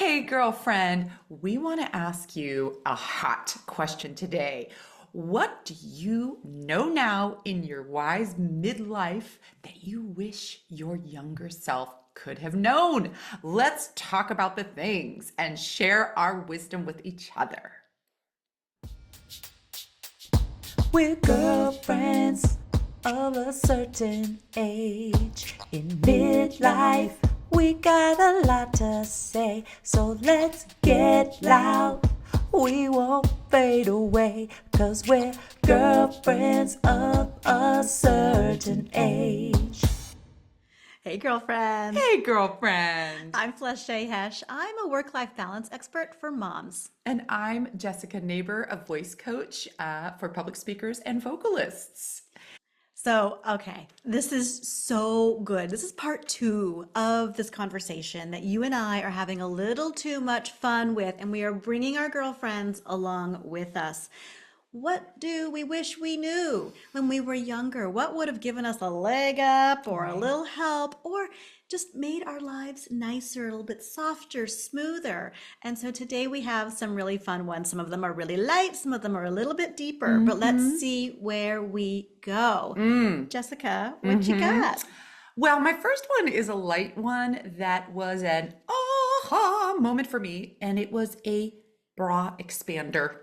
Hey, girlfriend, we want to ask you a hot question today. What do you know now in your wise midlife that you wish your younger self could have known? Let's talk about the things and share our wisdom with each other. We're girlfriends of a certain age. In midlife, we got a lot to say. So let's get loud. We won't fade away. 'Cause we're girlfriends of a certain age. Hey, girlfriend. Hey, girlfriend. I'm Fleshay Hesh. I'm a work-life balance expert for moms. And I'm Jessica Neighbor, a voice coach for public speakers and vocalists. So, okay, this is so good. This is part two of this conversation that you and I are having a little too much fun with, and we are bringing our girlfriends along with us. What do we wish we knew when we were younger? What would have given us a leg up or a little help or just made our lives nicer, a little bit softer, smoother? And so today we have some really fun ones. Some of them are really light, some of them are a little bit deeper, but let's see where we go. Jessica, what you got? Well, my first one is a light one that was an aha moment for me, and it was a bra expander.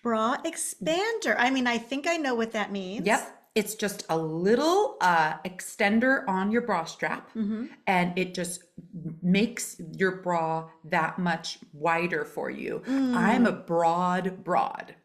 Bra expander. I mean, I think I know what that means. Yep. It's just a little extender on your bra strap, and it just makes your bra that much wider for you. I'm a broad,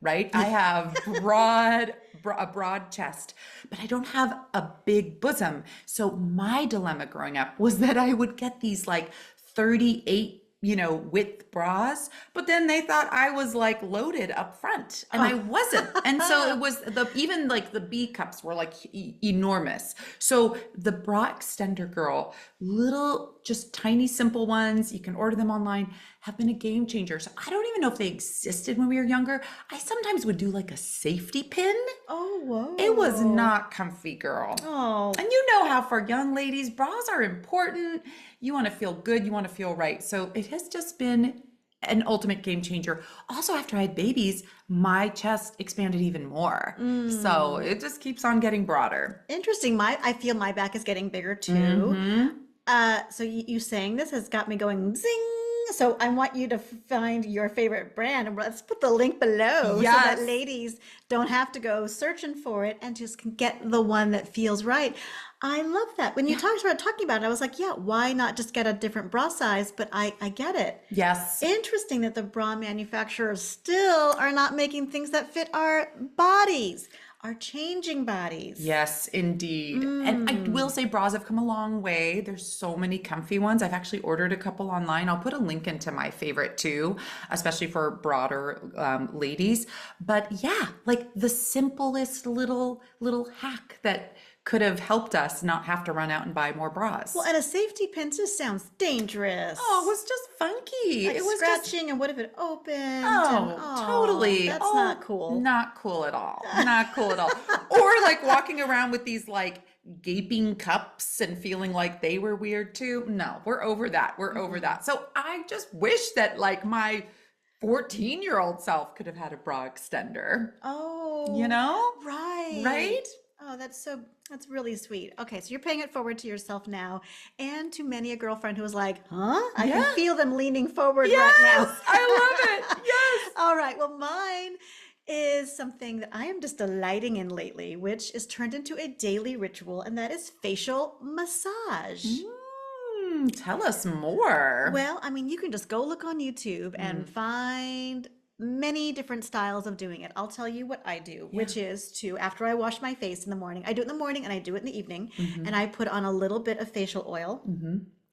right? I have a broad chest, but I don't have a big bosom. So my dilemma growing up was that I would get these like 38 width bras, but then they thought I was like loaded up front and I wasn't. And so it was even like the B cups were like enormous. So the bra extender girl, little, just tiny, simple ones, you can order them online, have been a game changer. So I don't even know if they existed when we were younger. I sometimes would do like a safety pin. Oh, whoa. It was not comfy, girl. Oh, And you know how for young ladies, bras are important. You want to feel good, you want to feel right. So it has just been an ultimate game changer. Also, after I had babies, my chest expanded even more. So it just keeps on getting broader. interesting. I feel my back is getting bigger too. So you saying this has got me going zing. So I want you to find your favorite brand, and let's put the link below so Yes. that ladies don't have to go searching for it and just can get the one that feels right. I love that. When you started talking about it, I was like, yeah, why not just get a different bra size? But I get it. Yes. Interesting that the bra manufacturers still are not making things that fit our bodies, our changing bodies. Yes, indeed. And I will say bras have come a long way. There's so many comfy ones. I've actually ordered a couple online. I'll put a link into my favorite too, especially for broader ladies. But yeah, like the simplest little hack that could have helped us not have to run out and buy more bras. Well, and a safety pin just sounds dangerous. Oh, it was just funky. Like It was scratching, and what if it opened? Oh, totally. That's Oh, not cool. Not cool at all. Not cool at all. Or like walking around with these like gaping cups and feeling like they were weird too. No, we're over that. We're over that. So I just wish that like my 14-year-old self could have had a bra extender. Oh, You know? right. Right? Oh, that's really sweet. Okay, so you're paying it forward to yourself now and to many a girlfriend who was like, huh? I Yeah. can feel them leaning forward right Yes, now. I love it. Yes. All right, well, mine is something that I am just delighting in lately, which is turned into a daily ritual, and that is facial massage. Tell us more. Well, I mean, you can just go look on YouTube and find many different styles of doing it. I'll tell you what I do, which is to, after I wash my face in the morning, I do it in the morning and I do it in the evening, and I put on a little bit of facial oil.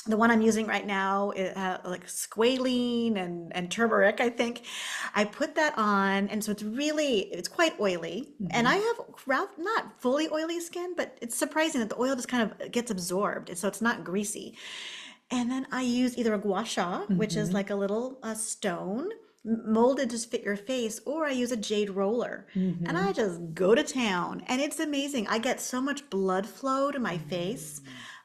The one I'm using right now is like squalene and turmeric, I think. I put that on, and so it's quite oily. And I have not fully oily skin, but it's surprising that the oil just kind of gets absorbed, and so it's not greasy. And then I use either a gua sha, which is like a little stone, molded to fit your face, or I use a jade roller, and I just go to town, and it's amazing. I get so much blood flow to my face.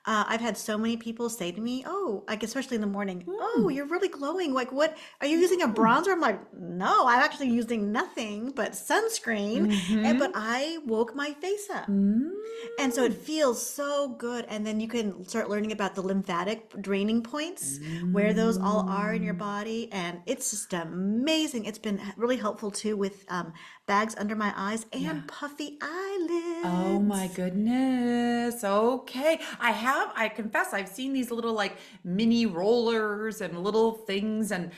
I've had so many people say to me, "Oh, like especially in the morning, oh, you're really glowing. Like, what are you using a bronzer?" I'm like, "No, I'm actually using nothing but sunscreen." But I woke my face up. And so it feels so good. And then you can start learning about the lymphatic draining points, where those all are in your body. And it's just amazing. It's been really helpful too with bags under my eyes and puffy Oh my eyelids. goodness. Okay. I confess I've seen these little like mini rollers and little things and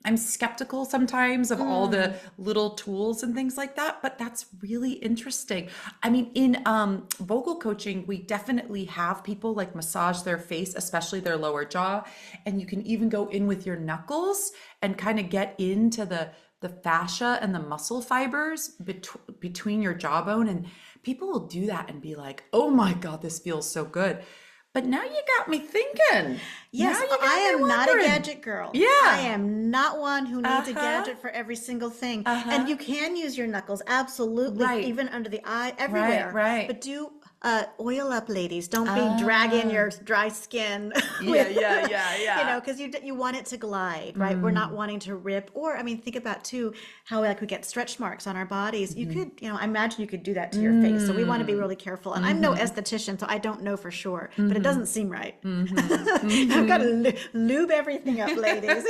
I'm skeptical sometimes of all the little tools and things like that, but that's really interesting. I mean, in vocal coaching, we definitely have people like massage their face, especially their lower jaw, and you can even go in with your knuckles and kind of get into the fascia and the muscle fibers between your jawbone. And people will do that and be like, oh my God, this feels so good. But now you got me thinking. Now Yes, you got I me am not a wondering. gadget girl. I Yeah. am not one who needs a Uh-huh. gadget for every single thing. And Uh-huh. you can use your knuckles, absolutely, Right. even under the eye, Right. everywhere. Right. But do oil up, ladies. Don't be dragging Ah. your dry skin Yeah, with, yeah, yeah, yeah. because you want it to glide, right? We're not wanting to rip. Or, I mean, think about too how like we get stretch marks on our bodies. You could, I imagine you could do that to your face. So we want to be really careful. And I'm no esthetician, so I don't know for sure, but it doesn't seem right. I've got to lube everything up, ladies.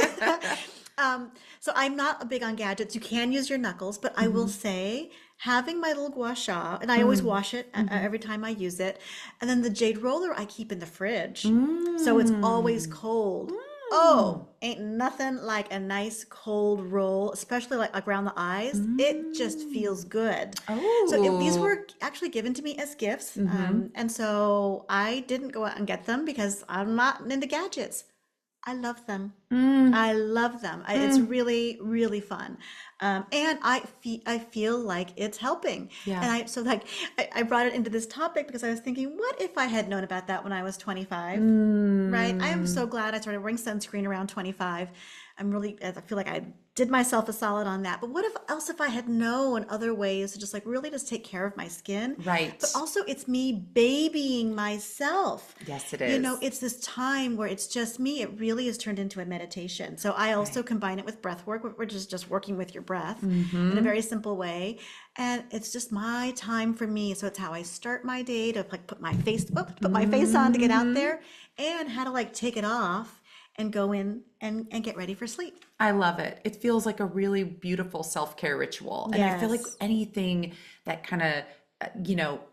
So I'm not big on gadgets. You can use your knuckles, but I will say having my little gua sha, and I always wash it every time I use it. And then the jade roller I keep in the fridge. So it's always cold. Oh, ain't nothing like a nice cold roll, especially like around the eyes. It just feels good. So these Oh. were actually given to me as gifts. And so I didn't go out and get them because I'm not into gadgets. I love them. I love them. It's really, really fun. And I feel like it's helping. Yeah. And I brought it into this topic because I was thinking, what if I had known about that when I was 25? Right? I am so glad I started wearing sunscreen around 25. I feel like I did myself a solid on that. But what else if I had known other ways to just like really just take care of my skin? Right. But also it's me babying myself. Yes, it is. It's this time where it's just me. It really is turned into a meditation. So I also combine it with breath work, which is just working with your breath in a very simple way. And it's just my time for me. So it's how I start my day to like put my face on to get out there, and how to like take it off and go in and get ready for sleep. I love it. It feels like a really beautiful self-care ritual. And I feel like Yes. anything that kind of,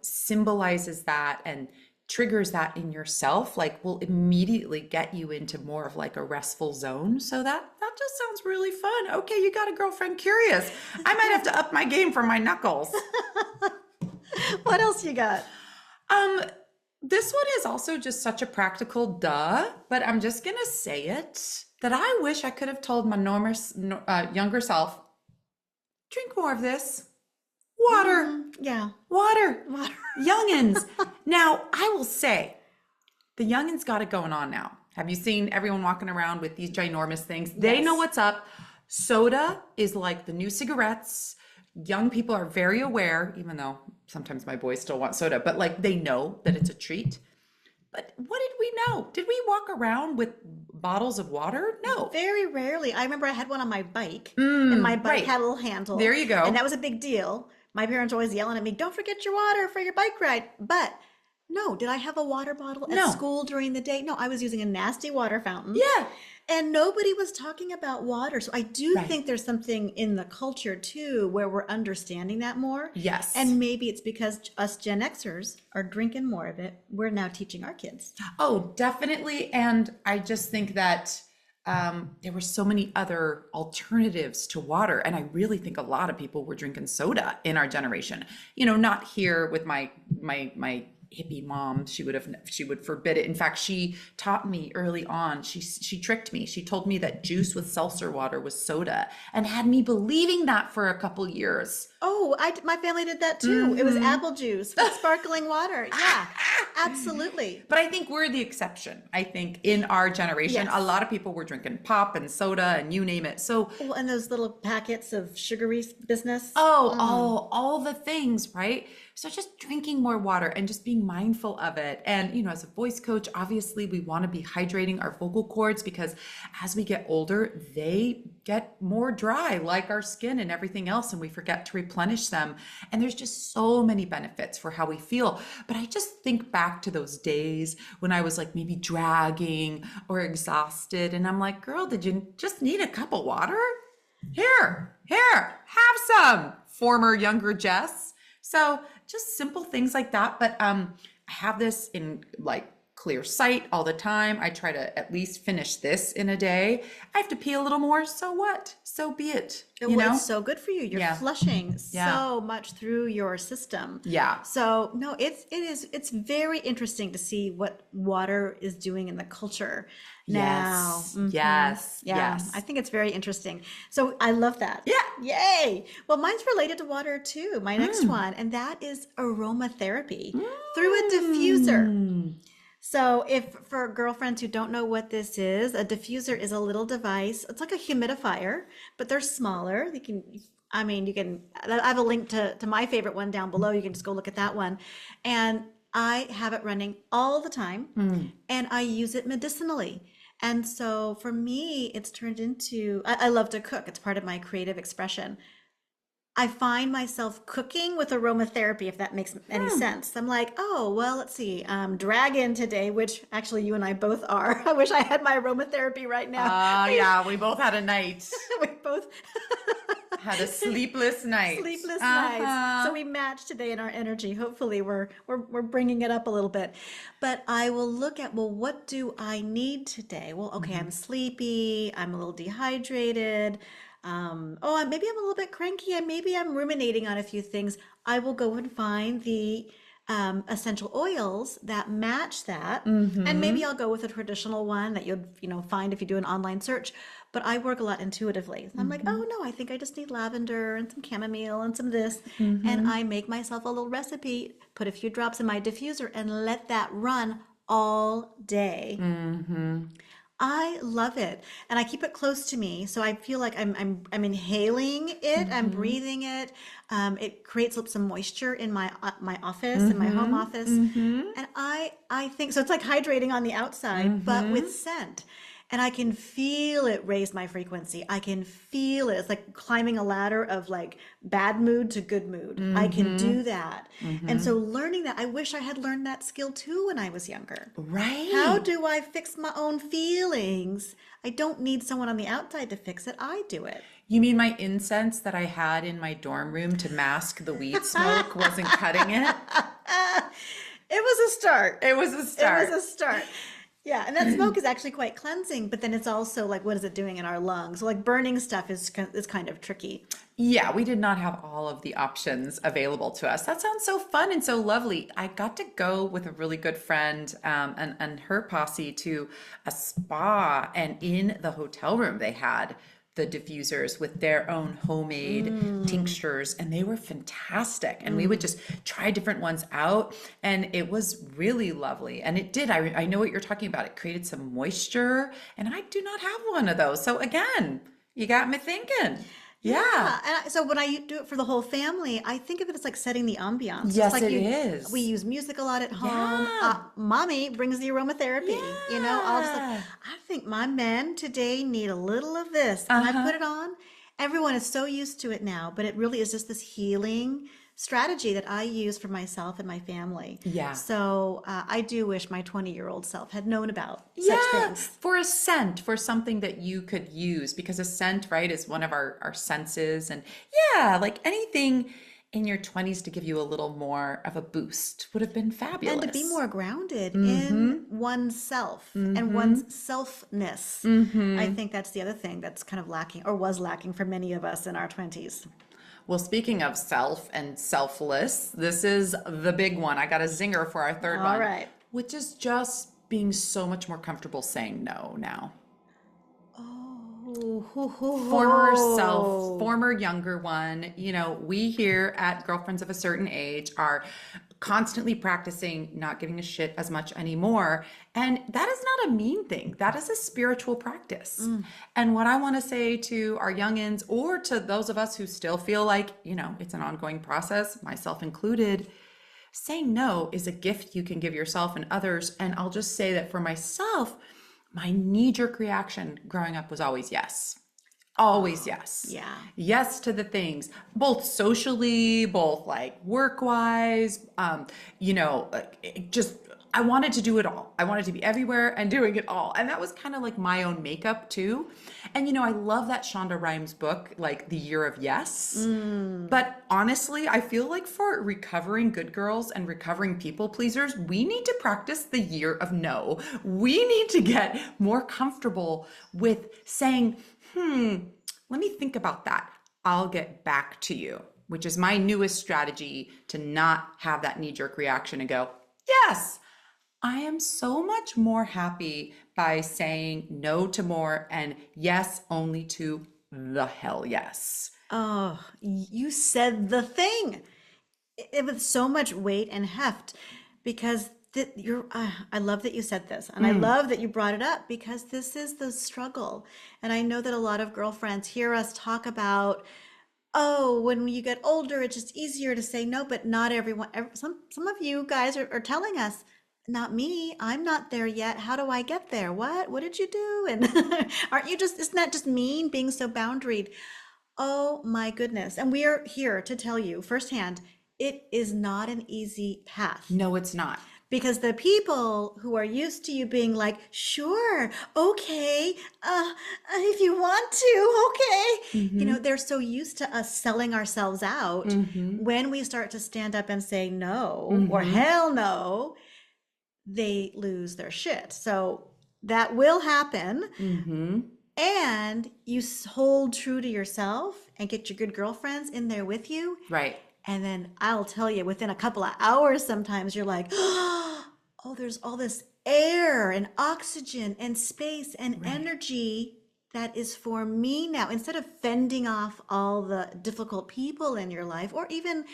symbolizes that and triggers that in yourself, like will immediately get you into more of like a restful zone. So that just sounds really fun. Okay, you got a girlfriend curious. I might have to up my game for my knuckles. What else you got? Um, this one is also just such a practical duh, but I'm just gonna say it that I wish I could have told my younger self, drink more of this. Water, Yeah. water, Water. youngins. Now, I will say, the youngins got it going on now. Have you seen everyone walking around with these ginormous things? They know Yes. what's up. Soda is like the new cigarettes. Young people are very aware, even though sometimes my boys still want soda, but like they know that it's a treat. But what did we know? Did we walk around with bottles of water? No. Very rarely. I remember I had one on my bike, and my bike right. had a little handle. There you go. And that was a big deal. My parents were always yelling at me, "Don't forget your water for your bike ride." But no, did I have a water bottle at No. school during the day? No, I was using a nasty water fountain. Yeah. And nobody was talking about water. So I do Right. think there's something in the culture too where we're understanding that more. Yes. And maybe it's because us Gen Xers are drinking more of it. We're now teaching our kids. Oh, definitely. And I just think that there were so many other alternatives to water. And I really think a lot of people were drinking soda in our generation. Not here with my hippie mom. She would forbid it. In fact, she taught me early on. She tricked me. She told me that juice with seltzer water was soda and had me believing that for a couple years. Oh, my family did that too. It was apple juice with sparkling water. Yeah, absolutely. But I think we're the exception. I think in our generation, Yes. a lot of people were drinking pop and soda and you name it. So Well, and those little packets of sugary business. all the things, right? So just drinking more water and just being mindful of it. And, as a voice coach, obviously we want to be hydrating our vocal cords because as we get older, they get more dry like our skin and everything else, and we forget to replenish them. And there's just so many benefits for how we feel. But I just think back to those days when I was like maybe dragging or exhausted. And I'm like, girl, did you just need a cup of water? Here, have some, former younger Jess. So just simple things like that. But I have this in like clear sight all the time. I try to at least finish this in a day. I have to pee a little more. So what? So be it. Well, it's so good for you. You're Yeah. flushing Yeah. so much through your system. Yeah. So no, it's very interesting to see what water is doing in the culture now. Yes. Yes. Yeah, Yes. I think it's very interesting. So I love that. Yeah. Yay. Well, mine's related to water too, my next one, and that is aromatherapy through a diffuser. So if for girlfriends who don't know what this is, a diffuser is a little device. It's like a humidifier, but they're smaller. You can, I have a link to my favorite one down below. You can just go look at that one. And I have it running all the time and I use it medicinally. And so for me, it's turned into, I love to cook. It's part of my creative expression. I find myself cooking with aromatherapy, if that makes any sense. I'm like, oh, well, let's see, dragon today, which actually you and I both are. I wish I had my aromatherapy right now. Yeah, we both had a night. We both Had a sleepless night. sleepless nights. So we match today in our energy. Hopefully we're bringing it up a little bit. But I will look at, well, what do I need today? Well, okay, I'm sleepy. I'm a little dehydrated. Maybe I'm a little bit cranky and maybe I'm ruminating on a few things. I will go and find the essential oils that match that. And maybe I'll go with a traditional one that you'll, find if you do an online search. But I work a lot intuitively. So I'm like, oh no, I think I just need lavender and some chamomile and some this. And I make myself a little recipe, put a few drops in my diffuser and let that run all day. I love it, and I keep it close to me, so I feel like I'm inhaling it, I'm breathing it. It creates up some moisture in my office, in my home office, and I think so. It's like hydrating on the outside, but with scent. And I can feel it raise my frequency. I can feel it. It's like climbing a ladder of like bad mood to good mood. I can do that. And so learning that, I wish I had learned that skill too when I was younger. Right. How do I fix my own feelings? I don't need someone on the outside to fix it. I do it. You mean my incense that I had in my dorm room to mask the weed smoke wasn't cutting it? It was a start. It was a start. It was a start. Yeah, and that smoke is actually quite cleansing, but then it's also like, what is it doing in our lungs? So like burning stuff is kind of tricky. Yeah, we did not have all of the options available to us. That sounds so fun and so lovely. I got to go with a really good friend and her posse to a spa, and in the hotel room they had the diffusers with their own homemade tinctures, and they were fantastic. And we would just try different ones out, and it was really lovely. And it did, I know what you're talking about. It created some moisture, and I do not have one of those. So again, you got me thinking. Yeah. And so when I do it for the whole family, I think of it as like setting the ambiance. Yes, It's like it is. We use music a lot at home. Yeah. Mommy brings the aromatherapy. I'll just like, Yeah. I think my men today need a little of this. And I put it on. Everyone is so used to it now, but it really is just this healing strategy that I use for myself and my family. Yeah. So I do wish my 20-year-old self had known about such things. For a scent, for something that you could use, because a scent, right, is one of our senses. And yeah, like anything in your 20s to give you a little more of a boost would have been fabulous. And to be more grounded in oneself and one's selfness. I think that's the other thing that's kind of lacking, or was lacking for many of us in our 20s. Well, speaking of self and selfless, this is the big one. I got a zinger for our third one. All right. Which is just being so much more comfortable saying no now. Former self, former younger one. We here at Girlfriends of a Certain Age are constantly practicing not giving a shit as much anymore. And that is not a mean thing. That is a spiritual practice. And what I want to say to our youngins, or to those of us who still feel like, it's an ongoing process, myself included, saying no is a gift you can give yourself and others. And I'll just say that for myself, my knee-jerk reaction growing up was always yes. Always yes. Yeah. Yes to the things, both socially, both like work-wise, just I wanted to do it all. I wanted to be everywhere and doing it all. And that was kind of like my own makeup too. And I love that Shonda Rhimes book, like The Year of Yes. But honestly, I feel like for recovering good girls and recovering people pleasers, we need to practice the year of no. We need to get more comfortable with saying, let me think about that. I'll get back to you, which is my newest strategy to not have that knee-jerk reaction and go, yes. I am so much more happy by saying no to more and yes only to the hell yes. Oh, you said the thing with so much weight and heft because I love that you said this and I love that you brought it up because this is the struggle. And I know that a lot of girlfriends hear us talk about, oh, when you get older, it's just easier to say no, but not everyone. Some of you guys are telling us, not me. I'm not there yet. How do I get there? What did you do? And isn't that just mean being so boundaried? Oh my goodness. And we are here to tell you firsthand, it is not an easy path. No, it's not. Because the people who are used to you being like, sure, okay, if you want to, okay. They're so used to us selling ourselves out. When we start to stand up and say no or hell no, they lose their shit. So that will happen. And you hold true to yourself and get your good girlfriends in there with you. Right. And then I'll tell you, within a couple of hours, sometimes you're like, oh, there's all this air and oxygen and space and energy that is for me now. Instead of fending off all the difficult people in your life, or even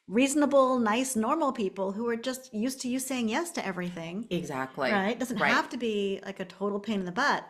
reasonable, nice, normal people who are just used to you saying yes to everything. Exactly. Right? Doesn't have to be like a total pain in the butt.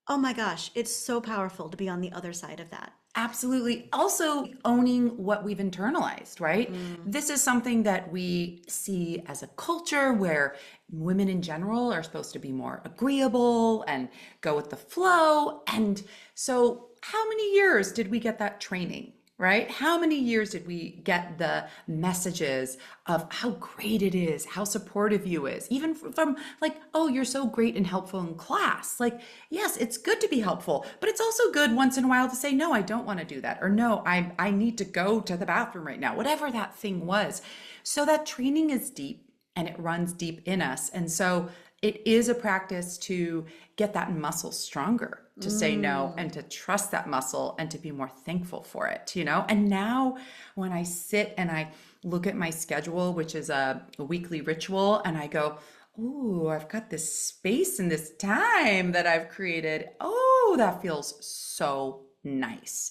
Oh my gosh, it's so powerful to be on the other side of that. Absolutely. Also owning what we've internalized, right? This is something that we see as a culture where women in general are supposed to be more agreeable and go with the flow. And so how many years did we get that training? Right? How many years did we get the messages of how great it is, how supportive you is, even from like, oh, you're so great and helpful in class. Like, yes, it's good to be helpful, but it's also good once in a while to say, no, I don't want to do that. Or no, I need to go to the bathroom right now, whatever that thing was. So that training is deep and it runs deep in us. And so it is a practice to get that muscle stronger, to say no and to trust that muscle and to be more thankful for it, And now when I sit and I look at my schedule, which is a weekly ritual, and I go, ooh, I've got this space and this time that I've created. Oh, that feels so nice.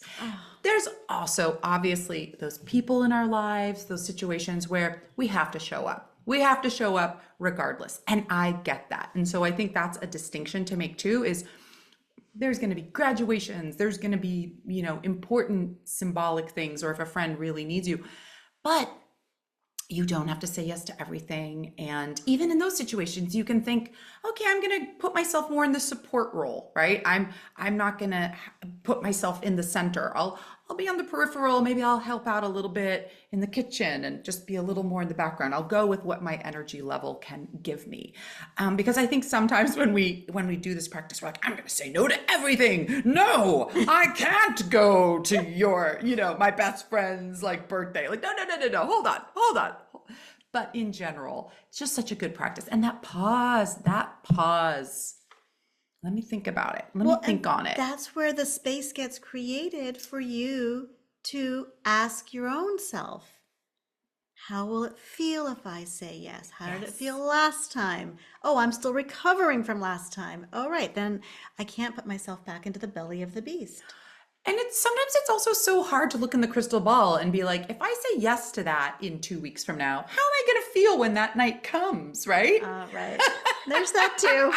There's also obviously those people in our lives, those situations where we have to show up. We have to show up regardless. And I get that. And so I think that's a distinction to make too, is there's going to be graduations, there's going to be, important symbolic things, or if a friend really needs you, but you don't have to say yes to everything. And even in those situations, you can think, okay, I'm going to put myself more in the support role, right? I'm not going to put myself in the center. I'll be on the peripheral. Maybe I'll help out a little bit in the kitchen and just be a little more in the background. I'll go with what my energy level can give me. Because I think sometimes when we do this practice, we're like, I'm going to say no to everything. No, I can't go to your, my best friend's like birthday. Like, no. Hold on. But in general, it's just such a good practice. And that pause, let me think about it. Let me think on it. That's where the space gets created for you to ask your own self, how will it feel if I say yes? How did it feel last time? Oh, I'm still recovering from last time. Oh, right. Then I can't put myself back into the belly of the beast. And sometimes it's also so hard to look in the crystal ball and be like, if I say yes to that in 2 weeks from now, how am I going to feel when that night comes, right? Right. There's that too.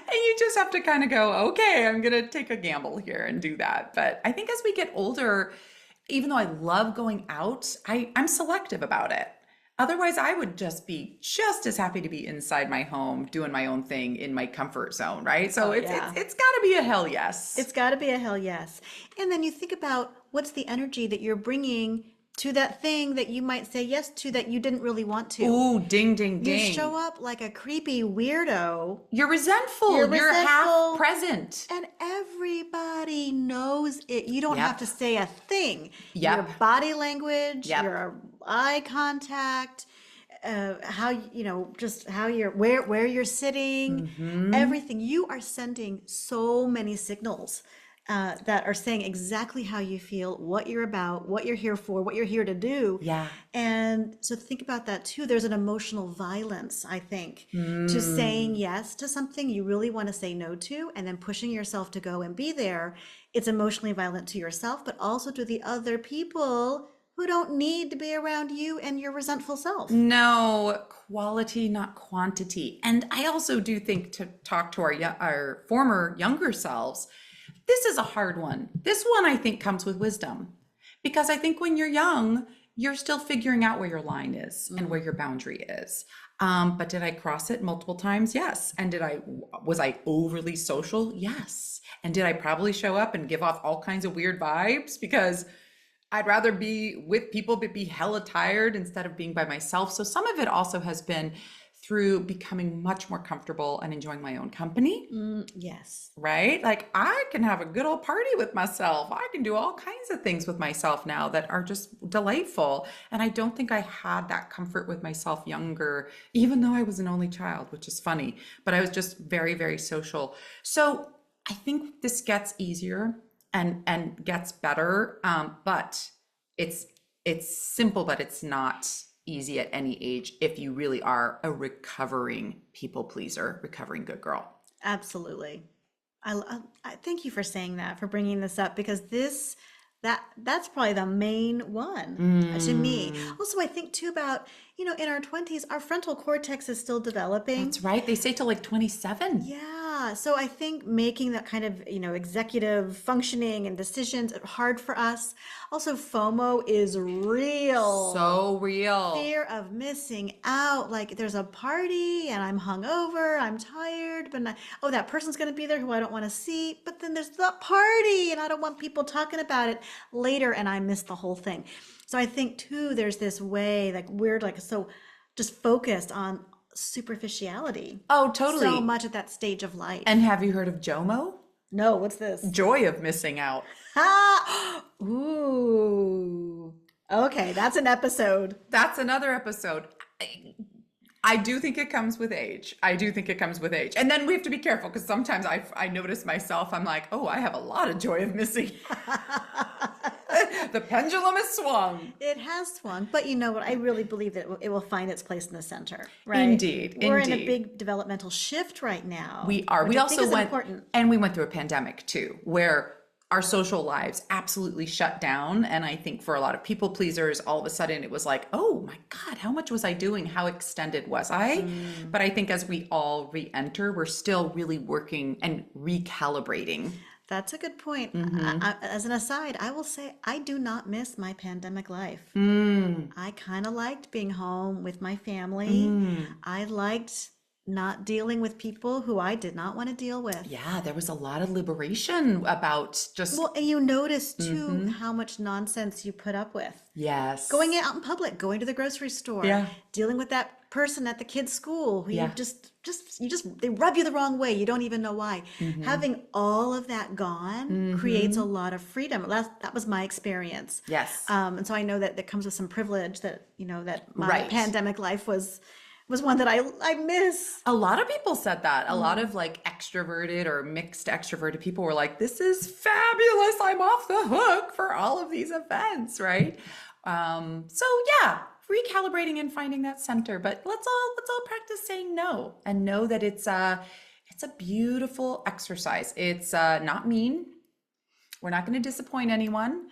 And you just have to kind of go, okay, I'm going to take a gamble here and do that. But I think as we get older, even though I love going out, I'm selective about it. Otherwise, I would just be just as happy to be inside my home doing my own thing in my comfort zone, right? So Oh, it's yeah. it's got to be a hell yes. It's got to be a hell yes. And then you think about what's the energy that you're bringing to that thing that you might say yes to that you didn't really want to. Ooh, ding, ding, You ding. show up like a creepy weirdo. You're resentful. You're You're half resentful, present. and everybody knows it. You don't have Yep. to say a thing. Your Yep. body language, Yep. your eye contact, how just how you're where you're sitting, everything. You are sending so many signals that are saying exactly how you feel, what you're about, what you're here for, what you're here to do. Yeah. And so think about that too. There's an emotional violence, I think, to saying yes to something you really want to say no to, and then pushing yourself to go and be there. It's emotionally violent to yourself, but also to the other people who don't need to be around you and your resentful self. No, quality, not quantity. And I also do think to talk to our former younger selves, this is a hard one. This one I think comes with wisdom because I think when you're young, you're still figuring out where your line is and where your boundary is. But did I cross it multiple times? Yes. And was I overly social? Yes. And did I probably show up and give off all kinds of weird vibes because I'd rather be with people but be hella tired instead of being by myself. So some of it also has been through becoming much more comfortable and enjoying my own company, Yes. right? Like I can have a good old party with myself. I can do all kinds of things with myself now that are just delightful. And I don't think I had that comfort with myself younger, even though I was an only child, which is funny, but I was just very, very social. So I think this gets easier and gets better. But it's simple, but it's not easy at any age if you really are a recovering people pleaser, recovering good girl. Absolutely. I thank you for saying that, for bringing this up, because that's probably the main one to me. Also, I think too about, in our 20s, our frontal cortex is still developing. That's right. They say till like 27. Yeah. So I think making that kind of, executive functioning and decisions hard for us. Also, FOMO is real. So real. Fear of missing out. Like there's a party and I'm hungover, I'm tired, but that person's going to be there who I don't want to see. But then there's the party and I don't want people talking about it later and I miss the whole thing. So I think too, there's this way like we're like so just focused on superficiality. Oh, totally. So much at that stage of life. And have you heard of JOMO? No, what's this? Joy of missing out. Ah, ooh. Okay, that's an episode. That's another episode. I do think it comes with age. I do think it comes with age. And then we have to be careful because sometimes I notice myself, I'm like, oh, I have a lot of joy of missing. The pendulum has swung. It has swung, but you know what? I really believe that it will find its place in the center, right? Indeed, We're in a indeed. big developmental shift right now. We are. which We I think also is went, important. and we went through a pandemic too, where our social lives absolutely shut down. And I think for a lot of people pleasers, all of a sudden it was like, oh my God, how much was I doing? How extended was I? But I think as we all re-enter, we're still really working and recalibrating. That's a good point. As an aside, I will say I do not miss my pandemic life. I kind of liked being home with my family. I liked not dealing with people who I did not want to deal with. Yeah, there was a lot of liberation about just, Well, and you notice too how much nonsense you put up with. yes. Going out in public, going to the grocery store, Yeah. dealing with that person at the kids' school who Yeah. you they rub you the wrong way. You don't even know why. Having all of that gone creates a lot of freedom. That was my experience. Yes. And so I know that comes with some privilege that, that my Right. pandemic life was one that I miss. A lot of people said that. A lot of like extroverted or mixed extroverted people were like, this is fabulous. I'm off the hook for all of these events, right? So yeah, recalibrating and finding that center. But let's all practice saying no and know that it's a beautiful exercise. It's not mean. We're not going to disappoint anyone.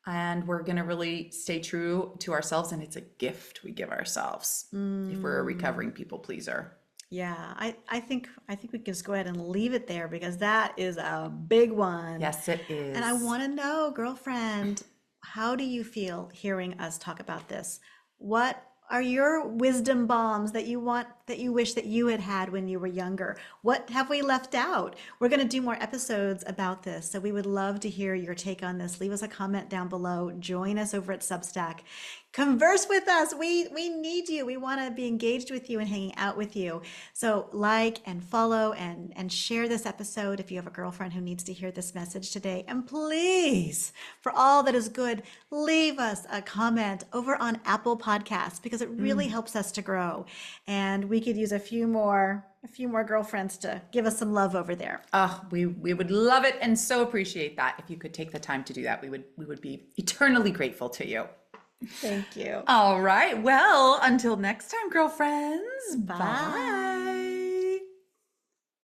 And we're going to really stay true to ourselves. And it's a gift we give ourselves if we're a recovering people pleaser. Yeah, I think we can just go ahead and leave it there because that is a big one. Yes, it is. And I want to know, girlfriend, how do you feel hearing us talk about this? What are your wisdom bombs that you want, that you wish that you had had when you were younger? What have we left out? We're going to do more episodes about this, so we would love to hear your take on this. Leave us a comment down below. Join us over at Substack. Converse with us. We need you. We want to be engaged with you and hanging out with you. So like and follow and share this episode if you have a girlfriend who needs to hear this message today. And please, for all that is good, leave us a comment over on Apple Podcasts, because it really helps us to grow. And we could use a few more girlfriends to give us some love over there. We would love it and so appreciate that. If you could take the time to do that, we would be eternally grateful to you. Thank you. All right. Well, until next time, girlfriends. Bye.